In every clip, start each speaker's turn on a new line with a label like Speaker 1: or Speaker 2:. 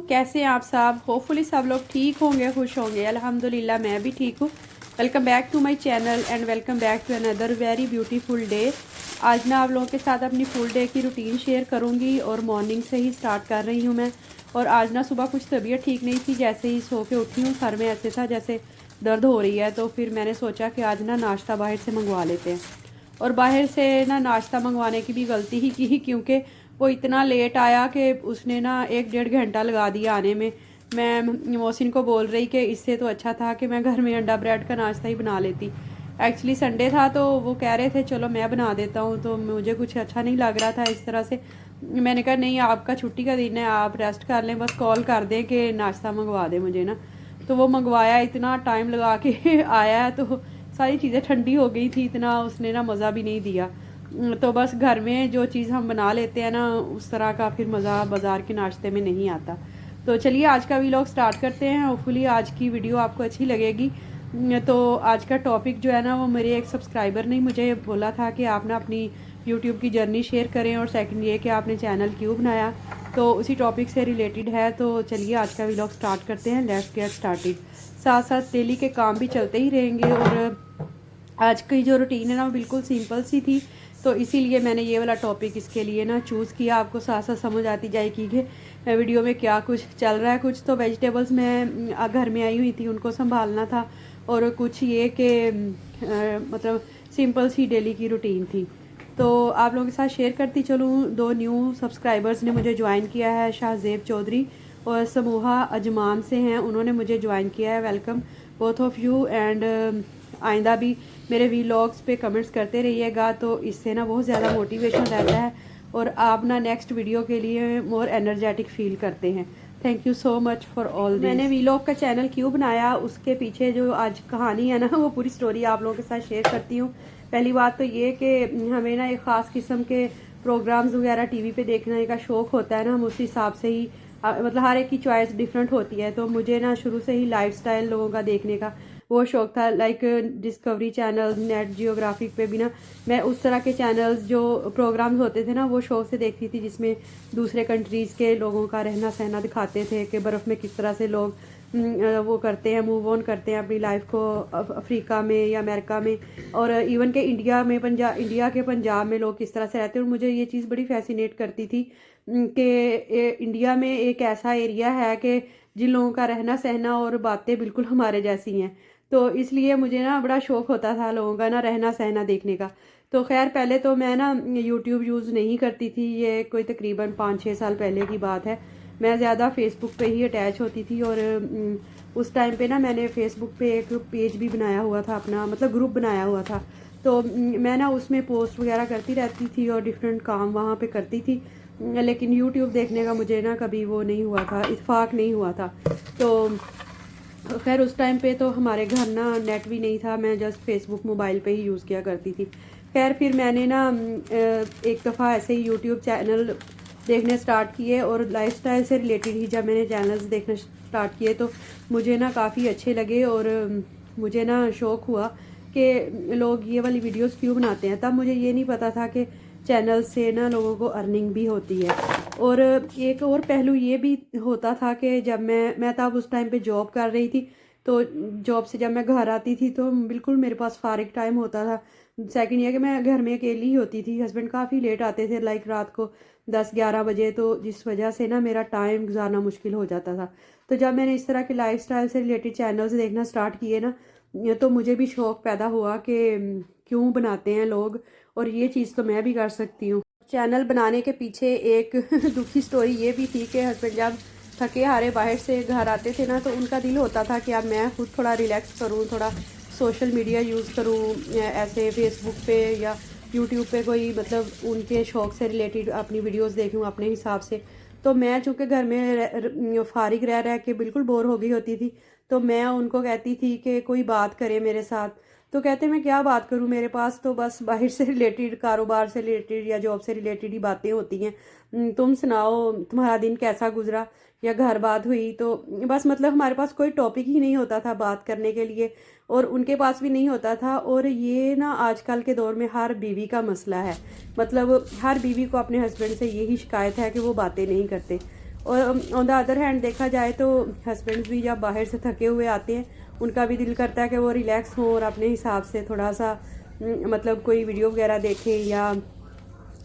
Speaker 1: कैसे हैं आप सब। होपफुली सब लोग ठीक होंगे, खुश होंगे। अल्हम्दुलिल्लाह मैं भी ठीक हूँ। Welcome back to my channel and welcome back to another very beautiful day. आज मैं आप लोगों के साथ अपनी फुल डे की रूटीन शेयर करूँगी और मॉर्निंग से ही स्टार्ट कर रही हूँ मैं। और आज ना सुबह कुछ तबीयत ठीक नहीं थी, जैसे ही सो के उठी हूँ सर में ऐसे था जैसे दर्द हो रही है। तो फिर मैंने सोचा कि आज ना नाश्ता बाहर से मंगवा लेते हैं। और बाहर से ना नाश्ता मंगवाने की भी गलती ही की, क्योंकि वो इतना लेट आया कि उसने ना 1-1.5 घंटा लगा दिया आने में। मैं मोहसिन को बोल रही कि इससे तो अच्छा था कि मैं घर में अंडा ब्रेड का नाश्ता ही बना लेती। एक्चुअली संडे था तो वो कह रहे थे चलो मैं बना देता हूँ, तो मुझे कुछ अच्छा नहीं लग रहा था इस तरह से। मैंने कहा नहीं, आपका छुट्टी का दिन है, आप रेस्ट कर लें, बस कॉल कर दें कि नाश्ता मंगवा दें मुझे ना। तो वो मंगवाया, इतना टाइम लगा के आया है, तो सारी चीज़ें ठंडी हो गई थी, इतना उसने ना मज़ा भी नहीं दिया। तो बस घर में जो चीज़ हम बना लेते हैं ना, उस तरह का फिर मज़ा बाज़ार के नाश्ते में नहीं आता। तो चलिए आज का व्लॉग स्टार्ट करते हैं। होपफुली आज की वीडियो आपको अच्छी लगेगी। तो आज का टॉपिक जो है ना, वो मेरे एक सब्सक्राइबर ने मुझे बोला था कि आप ना अपनी यूट्यूब की जर्नी शेयर करें, और सेकंड ये कि आपने चैनल क्यों बनाया, तो उसी टॉपिक से रिलेटेड है। तो चलिए आज का व्लॉग स्टार्ट करते हैं। Let's get started. साथ साथ डेली के काम भी चलते ही रहेंगे। और आज की जो रूटीन है ना, वो बिल्कुल सिंपल सी थी, तो इसीलिए मैंने ये वाला टॉपिक इसके लिए ना चूज़ किया। आपको साथ साथ समझ आती जाएगी कि वीडियो में क्या कुछ चल रहा है। कुछ तो वेजिटेबल्स मैं घर में आई हुई थी, उनको संभालना था, और कुछ ये कि मतलब सिंपल सी डेली की रूटीन थी। तो आप लोगों के साथ शेयर करती चलूँ। 2 न्यू सब्सक्राइबर्स ने मुझे ज्वाइन किया है, शाहजेब चौधरी और समूहा अजमान से हैं, उन्होंने मुझे ज्वाइन किया है। Welcome both of you. And आइंदा भी मेरे व्लॉग्स पे कमेंट्स करते रहिएगा, तो इससे ना बहुत ज़्यादा मोटिवेशन रहता है और आप ना नेक्स्ट वीडियो के लिए मोर एनर्जेटिक फील करते हैं। Thank you so much for all. मैंने व्लॉग का चैनल क्यों बनाया, उसके पीछे जो आज कहानी है ना, वो पूरी स्टोरी आप लोगों के साथ शेयर करती हूँ। पहली बात तो ये कि हमें ना एक ख़ास किस्म के प्रोग्राम्स वगैरह टीवी पे देखने का शौक़ होता है ना, हम उस हिसाब से ही मतलब हर एक की चॉइस डिफरेंट होती है। तो मुझे ना शुरू से ही लाइफस्टाइल लोगों का देखने का वो शौक़ था। Like discovery channel, net geographic पे भी ना मैं उस तरह के चैनल्स जो प्रोग्राम्स होते थे ना, वो शौक़ से देखती थी, जिसमें दूसरे कंट्रीज़ के लोगों का रहना सहना दिखाते थे कि बर्फ़ में किस तरह से लोग वो करते हैं, मूव ऑन करते हैं अपनी लाइफ को अफ्रीका में या अमेरिका में, और इवन के इंडिया में इंडिया के पंजाब में लोग किस तरह से रहते हैं। और मुझे ये चीज़ बड़ी फैसिनेट करती थी कि इंडिया में एक ऐसा एरिया है कि जिन लोगों का रहना सहना और बातें बिल्कुल हमारे जैसी हैं। तो इसलिए मुझे ना बड़ा शौक़ होता था लोगों का ना रहना सहना देखने का। तो खैर पहले तो मैं ना यूट्यूब यूज़ नहीं करती थी, ये कोई तकरीबन 5-6 साल पहले की बात है। मैं ज़्यादा फेसबुक पे ही अटैच होती थी, और उस टाइम पे ना मैंने फेसबुक पे एक पेज भी बनाया हुआ था अपना, मतलब ग्रुप बनाया हुआ था। तो मैं ना उसमें पोस्ट वगैरह करती रहती थी और डिफरेंट काम वहाँ पे करती थी। लेकिन यूट्यूब देखने का मुझे ना कभी वो नहीं हुआ था, इत्फाक नहीं हुआ था। तो खैर उस टाइम पे तो हमारे घर ना नेट भी नहीं था, मैं जस्ट फेसबुक मोबाइल पे ही यूज़ किया करती थी। खैर फिर मैंने ना एक दफ़ा ऐसे ही यूट्यूब चैनल देखने स्टार्ट किए, और लाइफस्टाइल से रिलेटेड ही जब मैंने चैनल्स देखने स्टार्ट किए तो मुझे ना काफ़ी अच्छे लगे, और मुझे ना शौक़ हुआ कि लोग ये वाली वीडियोस क्यों बनाते हैं। तब मुझे ये नहीं पता था कि चैनल से ना लोगों को अर्निंग भी होती है। और एक और पहलू ये भी होता था कि जब मैं तब उस टाइम पे जॉब कर रही थी, तो जॉब से जब मैं घर आती थी तो बिल्कुल मेरे पास फारिग टाइम होता था। सेकंड ये कि मैं घर में अकेली ही होती थी, हस्बैंड काफ़ी लेट आते थे, लाइक रात को 10-11 बजे, तो जिस वजह से ना मेरा टाइम गुजारना मुश्किल हो जाता था। तो जब मैंने इस तरह के लाइफस्टाइल से रिलेटेड चैनल्स देखना स्टार्ट किए ना, तो मुझे भी शौक़ पैदा हुआ कि क्यों बनाते हैं लोग, और ये चीज़ तो मैं भी कर सकती हूँ। चैनल बनाने के पीछे एक दुखी स्टोरी ये भी थी कि हस्बैंड जब थके हारे बाहर से घर आते थे ना, तो उनका दिल होता था कि अब मैं खुद थोड़ा रिलैक्स करूँ, थोड़ा सोशल मीडिया यूज़ करूँ, ऐसे फेसबुक पे या यूट्यूब पे कोई मतलब उनके शौक़ से रिलेटेड अपनी वीडियोस देखूँ अपने हिसाब से। तो मैं चूँकि घर में फारिग रह के बिल्कुल बोर हो गई होती थी, तो मैं उनको कहती थी कि कोई बात करे मेरे साथ। तो कहते मैं क्या बात करूं, मेरे पास तो बस बाहर से रिलेटेड, कारोबार से रिलेटेड या जॉब से रिलेटेड ही बातें होती हैं। तुम सुनाओ तुम्हारा दिन कैसा गुजरा, या घर बात हुई, तो बस मतलब हमारे पास कोई टॉपिक ही नहीं होता था बात करने के लिए, और उनके पास भी नहीं होता था। और ये ना आजकल के दौर में हर बीवी का मसला है, मतलब हर बीवी को अपने हस्बैंड से यही शिकायत है कि वो बातें नहीं करते। और ऑन द अदर हैंड देखा जाए तो हस्बैंड्स भी जब बाहर से थके हुए आते हैं, उनका भी दिल करता है कि वो रिलैक्स हों और अपने हिसाब से थोड़ा सा मतलब कोई वीडियो वगैरह देखें या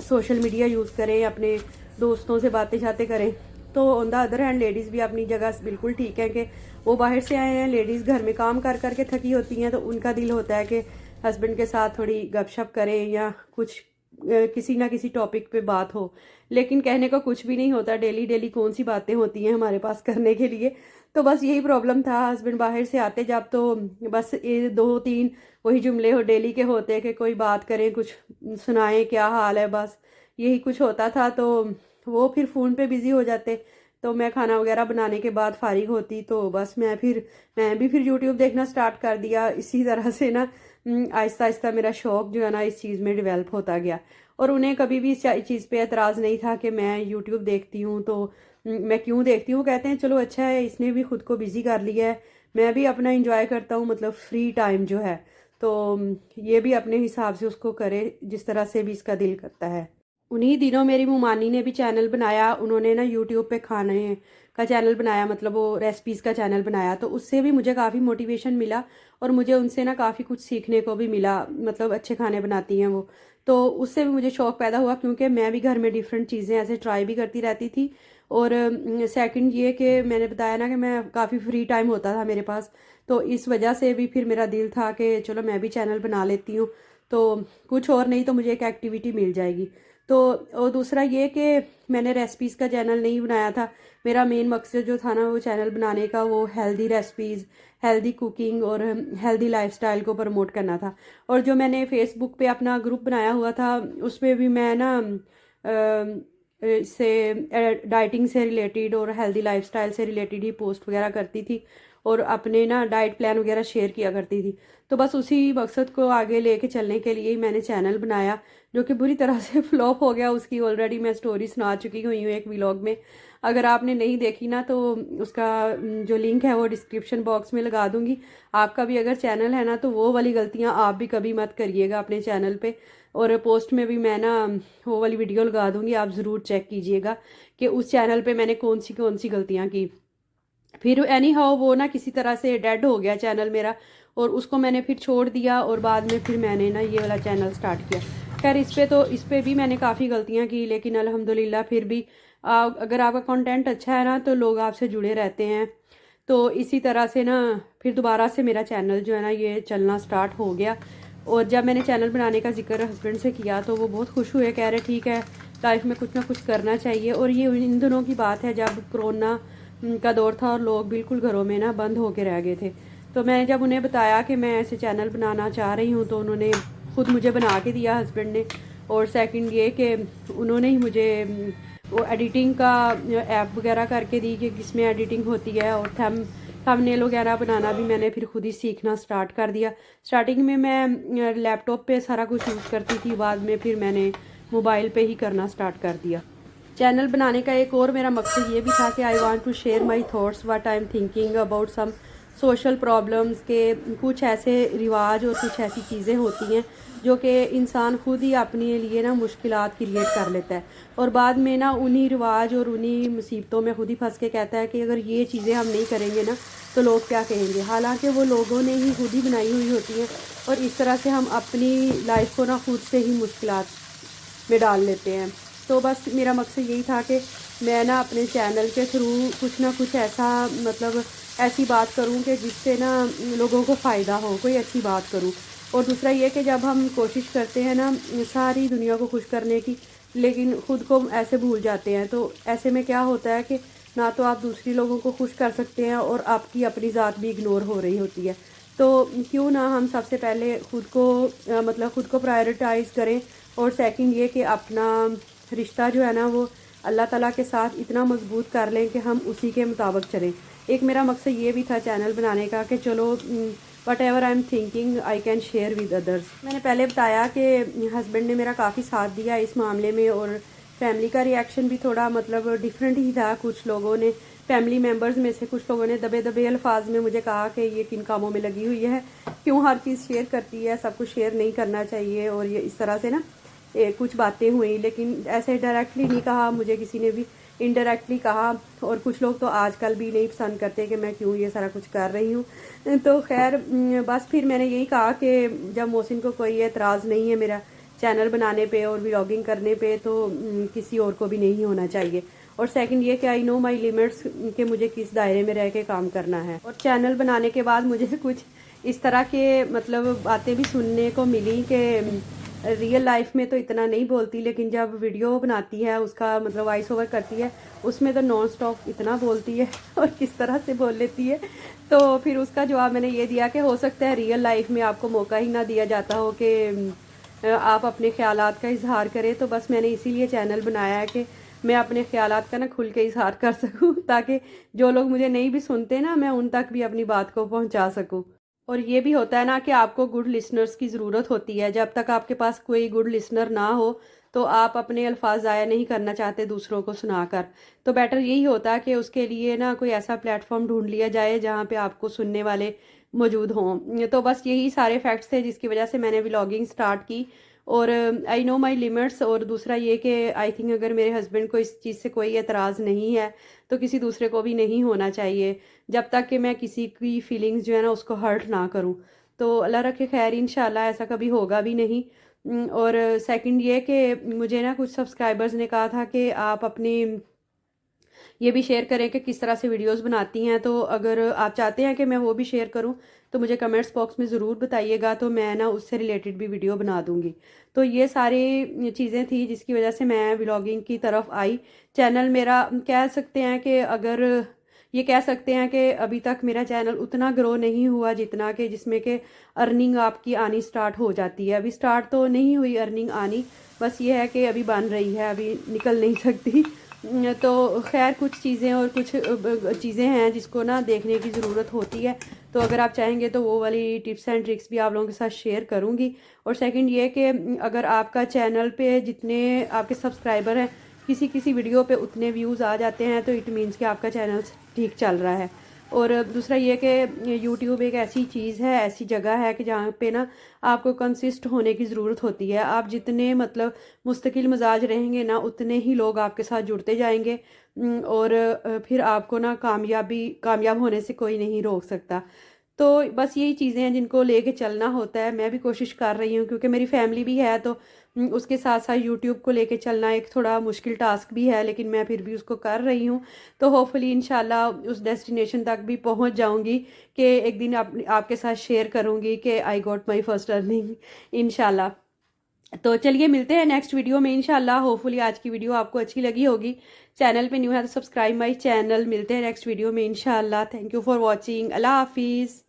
Speaker 1: सोशल मीडिया यूज़ करें, अपने दोस्तों से बातें शातें करें। तो on the other hand ladies भी अपनी जगह बिल्कुल ठीक है कि वो बाहर से आए हैं, लेडीज़ घर में काम कर करके थकी होती हैं, तो उनका दिल होता है कि हस्बैंड के साथ थोड़ी गपशप करें या कुछ किसी ना किसी टॉपिक पे बात हो। लेकिन कहने को कुछ भी नहीं होता, डेली डेली कौन सी बातें होती हैं हमारे पास करने के लिए। तो बस यही प्रॉब्लम था, हस्बैंड बाहर से आते जब तो बस ये 2-3 वही जुमले हो डेली के होते कि कोई बात करें, कुछ सुनाएं क्या हाल है, बस यही कुछ होता था। तो वो फिर फ़ोन पे बिज़ी हो जाते, तो मैं खाना वगैरह बनाने के बाद फारिग होती, तो बस मैं भी फिर यूट्यूब देखना स्टार्ट कर दिया। इसी तरह से ना आहिस्ता आहिस्ता मेरा शौक़ जो है ना इस चीज़ में डेवलप होता गया। और उन्हें कभी भी इस चीज़ पे एतराज़ नहीं था कि मैं यूट्यूब देखती हूँ तो मैं क्यों देखती हूँ। कहते हैं चलो अच्छा है, इसने भी खुद को बिज़ी कर लिया है, मैं भी अपना इंजॉय करता हूँ, मतलब फ्री टाइम जो है, तो ये भी अपने हिसाब से उसको करे जिस तरह से भी इसका दिल करता है। उन्हीं दिनों मेरी मुमानी ने भी चैनल बनाया, उन्होंने ना यूट्यूब पे खाने का चैनल बनाया, मतलब वो रेसिपीज़ का चैनल बनाया, तो उससे भी मुझे काफ़ी मोटिवेशन मिला और मुझे उनसे ना काफ़ी कुछ सीखने को भी मिला, मतलब अच्छे खाने बनाती हैं वो। तो उससे भी मुझे शौक़ पैदा हुआ, क्योंकि मैं भी घर में डिफरेंट चीज़ें ऐसे ट्राई भी करती रहती थी। और सेकंड ये कि मैंने बताया ना कि मैं काफ़ी फ्री टाइम होता था मेरे पास, तो इस वजह से भी फिर मेरा दिल था कि चलो मैं भी चैनल बना लेती हूँ, तो कुछ और नहीं तो मुझे एक एक्टिविटी मिल जाएगी। तो और दूसरा ये कि मैंने रेसिपीज़ का चैनल नहीं बनाया था, मेरा मेन मकसद जो था ना वो चैनल बनाने का, वो हेल्दी रेसिपीज़, हेल्दी कुकिंग और हेल्दी लाइफस्टाइल को प्रमोट करना था। और जो मैंने फेसबुक पे अपना ग्रुप बनाया हुआ था, उसमें भी मैं ना से डाइटिंग से रिलेटेड और हेल्दी लाइफस्टाइल से रिलेटेड ही पोस्ट वगैरह करती थी और अपने ना डाइट प्लान वगैरह शेयर किया करती थी। तो बस उसी मकसद को आगे लेके चलने के लिए ही मैंने चैनल बनाया, जो कि बुरी तरह से फ्लॉप हो गया। उसकी ऑलरेडी मैं स्टोरी सुना चुकी हुई हूँ एक व्लॉग में, अगर आपने नहीं देखी ना तो उसका जो लिंक है वो डिस्क्रिप्शन बॉक्स में लगा दूँगी। आपका भी अगर चैनल है ना तो वो वाली गलतियाँ आप भी कभी मत करिएगा अपने चैनल पे, और पोस्ट में भी मैं ना वो वाली वीडियो लगा दूँगी, आप ज़रूर चेक कीजिएगा कि उस चैनल पे मैंने कौन सी गलतियाँ की। फिर एनी हाउ वो ना किसी तरह से डेड हो गया चैनल मेरा, और उसको मैंने फिर छोड़ दिया और बाद में फिर मैंने ना ये वाला चैनल स्टार्ट किया। खैर इस पे भी मैंने काफ़ी गलतियाँ की, लेकिन अल्हम्दुलिल्लाह फिर भी अगर आपका कंटेंट अच्छा है ना तो लोग आपसे जुड़े रहते हैं। तो इसी तरह से ना फिर दोबारा से मेरा चैनल जो है ना ये चलना स्टार्ट हो गया। और जब मैंने चैनल बनाने का जिक्र हस्बैंड से किया तो वो बहुत खुश हुए, कह रहे ठीक है लाइफ में कुछ ना कुछ करना चाहिए। और ये इन दिनों की बात है जब कोरोना का दौर था और लोग बिल्कुल घरों में ना बंद होके रह गए थे। तो मैंने जब उन्हें बताया कि मैं ऐसे चैनल बनाना चाह रही हूँ, तो उन्होंने ख़ुद मुझे बना के दिया हस्बैंड ने। और सेकंड ये कि उन्होंने ही मुझे वो एडिटिंग का ऐप वगैरह करके दी कि किसमें एडिटिंग होती है, और थंबनेल वगैरह बनाना भी मैंने फिर खुद ही सीखना स्टार्ट कर दिया। स्टार्टिंग में मैं लैपटॉप पे सारा कुछ यूज़ करती थी, बाद में फिर मैंने मोबाइल पे ही करना स्टार्ट कर दिया। चैनल बनाने का एक और मेरा मकसद ये भी था कि I want to share my thoughts what I am thinking about some social problems, के कुछ ऐसे रिवाज और कुछ ऐसी चीज़ें होती हैं जो कि इंसान खुद ही अपने लिए ना मुश्किलात क्रिएट कर लेता है, और बाद में ना उन्हीं रिवाज और उन्हीं मुसीबतों में खुद ही फंस के कहता है कि अगर ये चीज़ें हम नहीं करेंगे ना तो लोग क्या कहेंगे, हालांकि वो लोगों ने ही खुद ही बनाई हुई होती हैं। और इस तरह से हम अपनी लाइफ को ना खुद से ही मुश्किलात में डाल लेते हैं। तो बस मेरा मकसद यही था कि मैं ना अपने चैनल के थ्रू कुछ ना कुछ ऐसा, मतलब ऐसी बात करूं कि जिससे ना लोगों को फ़ायदा हो, कोई अच्छी बात करूं। और दूसरा ये कि जब हम कोशिश करते हैं ना सारी दुनिया को खुश करने की, लेकिन ख़ुद को ऐसे भूल जाते हैं, तो ऐसे में क्या होता है कि ना तो आप दूसरी लोगों को खुश कर सकते हैं और आपकी अपनी ज़ात भी इग्नोर हो रही होती है। तो क्यों ना हम सबसे पहले ख़ुद को मतलब ख़ुद को प्रायोरिटाइज़ करें, और सेकंड ये कि अपना रिश्ता जो है ना वो अल्लाह ताला के साथ इतना मजबूत कर लें कि हम उसी के मुताबिक चलें। एक मेरा मकसद ये भी था चैनल बनाने का कि चलो what ever I am thinking I can share with others. मैंने पहले बताया कि हस्बैंड ने मेरा काफ़ी साथ दिया इस मामले में, और फैमिली का रिएक्शन भी थोड़ा मतलब डिफरेंट ही था। कुछ लोगों ने, फैमिली मेम्बर्स में से कुछ लोगों ने दबे दबे अल्फाज में मुझे कहा कि ये किन कामों में लगी हुई है, क्यों हर चीज़ शेयर करती है, सब कुछ शेयर नहीं करना चाहिए, और ये इस तरह से ना कुछ बातें हुई। लेकिन ऐसे डायरेक्टली नहीं कहा मुझे किसी ने भी, इनडायरेक्टली कहा। और कुछ लोग तो आजकल भी नहीं पसंद करते कि मैं क्यों ये सारा कुछ कर रही हूँ। तो खैर बस फिर मैंने यही कहा कि जब मोहसिन को कोई एतराज़ नहीं है मेरा चैनल बनाने पे और व्लॉगिंग करने पे, तो किसी और को भी नहीं होना चाहिए। और सेकंड ये कि आई नो माई लिमिट्स, कि मुझे किस दायरे में रह के काम करना है। और चैनल बनाने के बाद मुझे कुछ इस तरह के मतलब बातें भी सुनने को मिली कि रियल लाइफ में तो इतना नहीं बोलती, लेकिन जब वीडियो बनाती है, उसका मतलब वॉइस ओवर करती है, उसमें तो नॉन स्टॉप इतना बोलती है और किस तरह से बोल लेती है। तो फिर उसका जवाब मैंने ये दिया कि हो सकता है रियल लाइफ में आपको मौका ही ना दिया जाता हो कि आप अपने ख्यालात का इजहार करें। तो बस मैंने इसीलिए चैनल बनाया है कि मैं अपने ख्यालात का ना खुल के इजहार कर सकूं, ताकि जो लोग मुझे नहीं भी सुनते ना, मैं उन तक भी अपनी बात को पहुंचा सकूं। और ये भी होता है ना कि आपको गुड लिसनर्स की ज़रूरत होती है। जब तक आपके पास कोई गुड लिसनर ना हो, तो आप अपने अल्फाज ज़ाया नहीं करना चाहते दूसरों को सुनाकर। तो बेटर यही होता है कि उसके लिए ना कोई ऐसा प्लेटफॉर्म ढूंढ लिया जाए जहाँ पे आपको सुनने वाले मौजूद हों। तो बस यही सारे फैक्ट्स थे जिसकी वजह से मैंने व्लॉगिंग स्टार्ट की। और आई नो माई लिमिट्स। और दूसरा ये कि आई थिंक अगर मेरे हस्बैंड को इस चीज़ से कोई एतराज़ नहीं है, तो किसी दूसरे को भी नहीं होना चाहिए, जब तक कि मैं किसी की फीलिंग्स जो है ना उसको हर्ट ना करूं। तो अल्लाह रखे खैर, इंशाल्लाह ऐसा कभी होगा भी नहीं। और सेकंड ये कि मुझे ना कुछ सब्सक्राइबर्स ने कहा था कि आप अपनी ये भी शेयर करें कि किस तरह से वीडियोस बनाती हैं। तो अगर आप चाहते हैं कि मैं वो भी शेयर करूं, तो मुझे कमेंट्स बॉक्स में ज़रूर बताइएगा, तो मैं ना उससे रिलेटेड भी वीडियो बना दूंगी। तो ये सारी चीज़ें थी जिसकी वजह से मैं व्लॉगिंग की तरफ आई। चैनल मेरा कह सकते हैं कि अगर ये कह सकते हैं कि अभी तक मेरा चैनल उतना ग्रो नहीं हुआ जितना कि जिसमें कि अर्निंग आपकी आनी स्टार्ट हो जाती है। अभी स्टार्ट तो नहीं हुई अर्निंग आनी, बस ये है कि अभी बन रही है, अभी निकल नहीं सकती। तो खैर कुछ चीज़ें और कुछ चीज़ें हैं जिसको ना देखने की ज़रूरत होती है। तो अगर आप चाहेंगे तो वो वाली टिप्स एंड ट्रिक्स भी आप लोगों के साथ शेयर करूँगी। और सेकंड ये कि अगर आपका चैनल पे जितने आपके सब्सक्राइबर हैं, किसी किसी वीडियो पे उतने व्यूज़ आ जाते हैं, तो इट मीन्स कि आपका चैनल ठीक चल रहा है। और दूसरा ये कि यूट्यूब एक ऐसी चीज़ है, ऐसी जगह है कि जहाँ पे ना आपको कंसिस्ट होने की ज़रूरत होती है। आप जितने मतलब मुस्तकिल मिजाज रहेंगे ना, उतने ही लोग आपके साथ जुड़ते जाएंगे। और फिर आपको ना कामयाब होने से कोई नहीं रोक सकता। तो बस यही चीज़ें हैं जिनको लेके चलना होता है। मैं भी कोशिश कर रही हूँ क्योंकि मेरी फैमिली भी है, तो उसके साथ साथ यूट्यूब को लेके चलना एक थोड़ा मुश्किल टास्क भी है, लेकिन मैं फिर भी उसको कर रही हूँ। तो होपफुली इंशाल्लाह उस डेस्टिनेशन तक भी पहुँच जाऊँगी कि एक दिन आपके साथ शेयर करूँगी कि I got my first earning, इंशाल्लाह। तो चलिए मिलते हैं नेक्स्ट वीडियो में इंशाल्लाह। होपफुली आज की वीडियो आपको अच्छी लगी होगी। चैनल पे न्यू है तो सब्सक्राइब माई चैनल। मिलते हैं नेक्स्ट वीडियो में इंशाल्लाह। Thank you for watching. अल्लाह हाफिज़।